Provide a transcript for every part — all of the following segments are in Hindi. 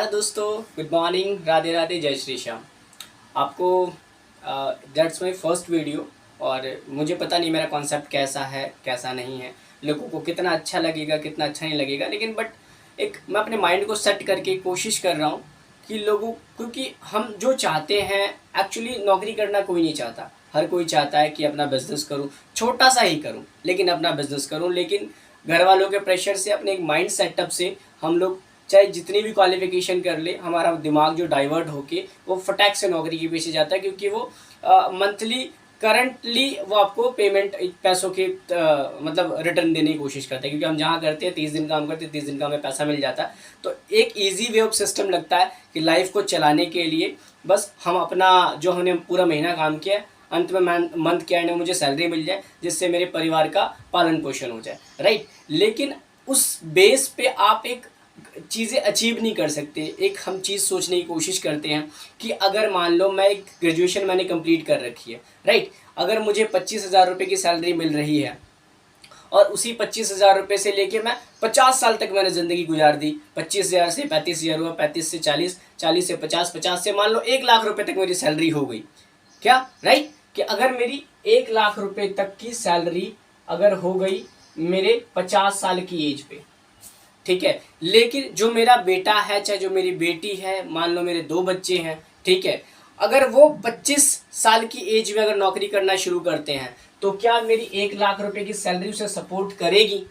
दोस्तों, गुड मॉर्निंग, राधे राधे, जय श्री श्याम। आपको दैट्स माय फर्स्ट वीडियो और मुझे पता नहीं मेरा कॉन्सेप्ट कैसा है कैसा नहीं है, लोगों को कितना अच्छा लगेगा कितना अच्छा नहीं लगेगा, लेकिन बट एक मैं अपने माइंड को सेट करके कोशिश कर रहा हूँ कि लोगों, क्योंकि हम जो चाहते हैं एक्चुअली नौकरी करना कोई नहीं चाहता। हर कोई चाहता है कि अपना बिजनेस करूँ, छोटा सा ही करूँ लेकिन अपना बिजनेस करूँ। लेकिन घर वालों के प्रेशर से, अपने एक माइंड सेटअप से हम लोग चाहे जितनी भी क्वालिफिकेशन कर ले, हमारा दिमाग जो डाइवर्ट होके वो फटाक से नौकरी के पीछे जाता है, क्योंकि वो मंथली करंटली वो आपको पेमेंट पैसों के मतलब रिटर्न देने की कोशिश करता है। क्योंकि हम जहाँ करते हैं 30 दिन काम करते हैं, 30 दिन का हमें पैसा मिल जाता है। तो एक ईजी वे ऑफ सिस्टम लगता है कि लाइफ को चलाने के लिए बस हम अपना जो हमने पूरा महीना काम किया है, अंत में मंथ के एंड में मुझे सैलरी मिल जाए, जिससे मेरे परिवार का पालन पोषण हो जाए, राइट। लेकिन उस बेस पे आप एक चीज़ें अचीव नहीं कर सकते। एक हम चीज़ सोचने की कोशिश करते हैं कि अगर मान लो मैं एक ग्रेजुएशन मैंने कंप्लीट कर रखी है, राइट। अगर मुझे 25,000 रुपये की सैलरी मिल रही है और उसी 25,000 रुपये से लेके मैं 50 साल तक मैंने ज़िंदगी गुजार दी। 25,000 से 35,000 हुआ, 35 से 40, 40 से 50, 50 से मान लो 1,00,000 रुपये तक मेरी सैलरी हो गई, क्या, राइट। कि अगर मेरी 1,00,000 रुपये तक की सैलरी अगर हो गई मेरे 50 साल की एज पे, ठीक है। लेकिन जो मेरा बेटा है, चाहे जो मेरी बेटी है, मान लो मेरे 2 बच्चे हैं, ठीक है, अगर वो 25 साल की एज में अगर नौकरी करना शुरू करते हैं, तो क्या मेरी 1,00,000 रुपये की सैलरी उसे सपोर्ट करेगी?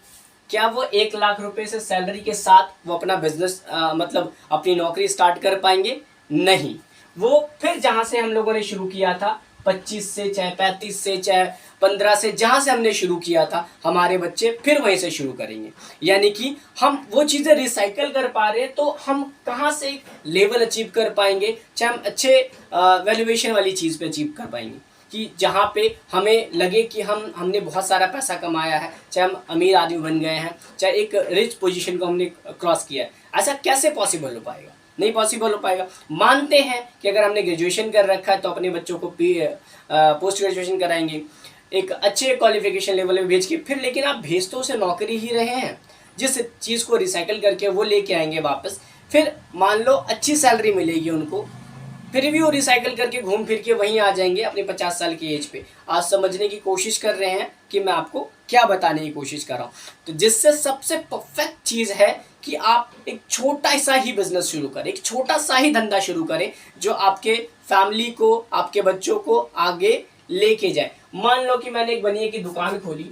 क्या वो 1,00,000 रुपये से सैलरी के साथ वो अपना बिजनेस मतलब अपनी नौकरी स्टार्ट कर पाएंगे? नहीं। वो फिर जहाँ से हम लोगों ने शुरू किया था, 25 से चाहे 35 से चाहे 15 से, जहाँ से हमने शुरू किया था, हमारे बच्चे फिर वहीं से शुरू करेंगे। यानी कि हम वो चीज़ें रिसाइकल कर पा रहे हैं, तो हम कहाँ से लेवल अचीव कर पाएंगे, चाहे हम अच्छे वैल्यूएशन वाली चीज़ पे अचीव कर पाएंगे कि जहाँ पे हमें लगे कि हमने बहुत सारा पैसा कमाया है, चाहे हम अमीर आदमी बन गए हैं, चाहे एक रिच पोजीशन को हमने क्रॉस किया है। ऐसा कैसे पॉसिबल हो पाएगा? नहीं पॉसिबल हो पाएगा। मानते हैं कि अगर हमने ग्रेजुएशन कर रखा है तो अपने बच्चों को पोस्ट ग्रेजुएशन कराएंगे, एक अच्छे क्वालिफिकेशन लेवल में भेज के, फिर लेकिन आप भेज तो उसे नौकरी ही रहे हैं। जिस चीज़ को रिसाइकल करके वो लेके आएंगे वापस, फिर मान लो अच्छी सैलरी मिलेगी उनको, फिर भी वो रिसाइकल करके घूम फिर के वहीं आ जाएंगे अपनी 50 साल की एज पे। आज समझने की कोशिश कर रहे हैं कि मैं आपको क्या बताने की कोशिश कर रहा हूँ। तो जिससे सबसे परफेक्ट चीज़ है कि आप एक छोटा सा ही बिजनेस शुरू करें, एक छोटा सा ही धंधा शुरू करें जो आपके फैमिली को, आपके बच्चों को आगे लेके जाए। मान लो कि मैंने एक बनिए की दुकान खोली,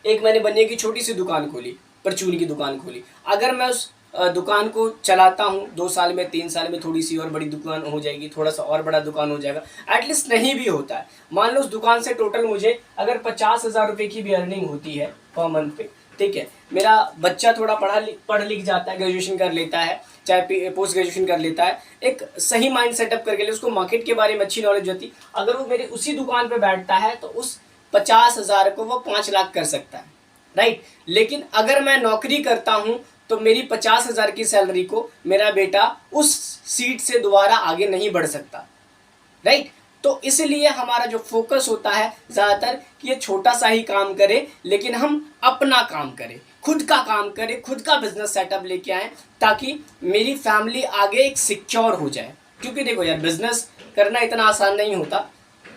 एक मैंने बनिए की छोटी सी दुकान खोली, परचून की दुकान खोली। अगर मैं उस दुकान को चलाता हूँ, 2 साल में 3 साल में थोड़ी सी और बड़ी दुकान हो जाएगी, थोड़ा सा और बड़ा दुकान हो जाएगा, एटलीस्ट नहीं भी होता है। मान लो उस दुकान से टोटल मुझे अगर 50,000 रुपये की भी अर्निंग होती है पर मंथ पे, ठीक है। मेरा बच्चा थोड़ा पढ़ लिख जाता है, ग्रेजुएशन कर लेता है, चाहे पोस्ट ग्रेजुएशन कर लेता है, एक सही माइंड सेटअप करके लिए उसको मार्केट के बारे में अच्छी नॉलेज होती, अगर वो मेरे उसी दुकान पर बैठता है तो उस 50,000 को वो 5 लाख कर सकता है, राइट। लेकिन अगर मैं नौकरी करता हूं तो मेरी 50,000 की सैलरी को मेरा बेटा उस सीट से दोबारा आगे नहीं बढ़ सकता, राइट। तो इसलिए हमारा जो फोकस होता है ज़्यादातर कि ये छोटा सा ही काम करे, लेकिन हम अपना काम करें, खुद का काम करें, खुद का बिजनेस सेटअप लेके आए, ताकि मेरी फैमिली आगे एक सिक्योर हो जाए। क्योंकि देखो यार, बिजनेस करना इतना आसान नहीं होता।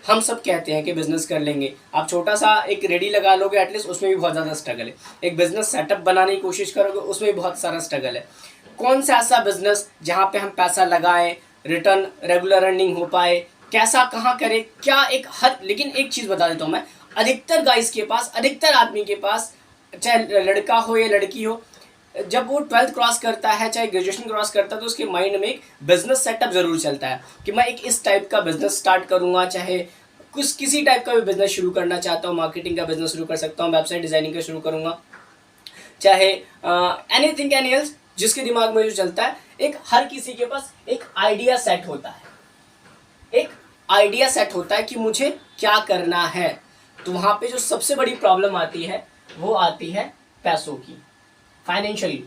हम सब कहते हैं कि बिजनेस कर लेंगे, आप छोटा सा एक रेडी लगा लोगे, एटलीस्ट उसमें भी बहुत ज़्यादा स्ट्रगल है। एक बिजनेस सेटअप बनाने की कोशिश करोगे, उसमें भी बहुत सारा स्ट्रगल है। कौन सा ऐसा बिजनेस जहाँ पे हम पैसा लगाएं, रिटर्न रेगुलर अर्निंग हो पाए, कैसा कहाँ करें, क्या एक हर, लेकिन एक चीज़ बता देता हूँ मैं, अधिकतर गाइस के पास, अधिकतर आदमी के पास, चाहे लड़का हो या लड़की हो, जब वो 12th क्रॉस करता है, चाहे ग्रेजुएशन क्रॉस करता है, तो उसके माइंड में एक बिजनेस सेटअप जरूर चलता है कि मैं एक इस टाइप का बिजनेस स्टार्ट करूंगा, चाहे कुछ किसी टाइप का भी बिजनेस शुरू करना चाहता हूँ, मार्केटिंग का बिजनेस शुरू कर सकता हूँ, वेबसाइट डिजाइनिंग का शुरू करूंगा, चाहे एनीथिंग एनी एल्स, जिसके दिमाग में जो चलता है। एक हर किसी के पास एक आइडिया सेट होता है, एक आइडिया सेट होता है कि मुझे क्या करना है। तो वहाँ पे जो सबसे बड़ी प्रॉब्लम आती है वो आती है पैसों की, फाइनेंशियली,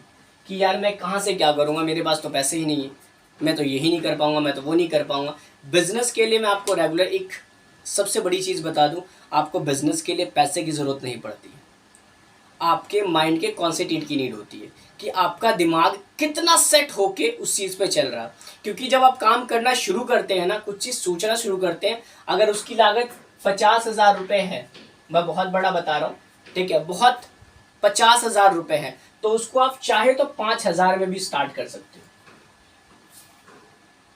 कि यार मैं कहाँ से क्या करूँगा, मेरे पास तो पैसे ही नहीं है, मैं तो यही नहीं कर पाऊँगा, मैं तो वो नहीं कर पाऊँगा। बिजनेस के लिए मैं आपको रेगुलर एक सबसे बड़ी चीज़ बता दूँ, आपको बिजनेस के लिए पैसे की ज़रूरत नहीं पड़ती। आपके माइंड के कॉन्सेंट्रेट की नीड होती है कि आपका दिमाग कितना सेट होके उस चीज़ पे चल रहा है। क्योंकि जब आप काम करना शुरू करते हैं ना, कुछ चीज़ सोचना शुरू करते हैं, अगर उसकी लागत 50,000 रुपये है, मैं बहुत बड़ा बता रहा हूँ, ठीक है, बहुत 50,000 रुपये है, तो उसको आप चाहे तो 5,000 में भी स्टार्ट कर सकते हो।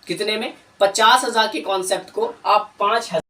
कितने में? 50,000 के कॉन्सेप्ट को आप 5,000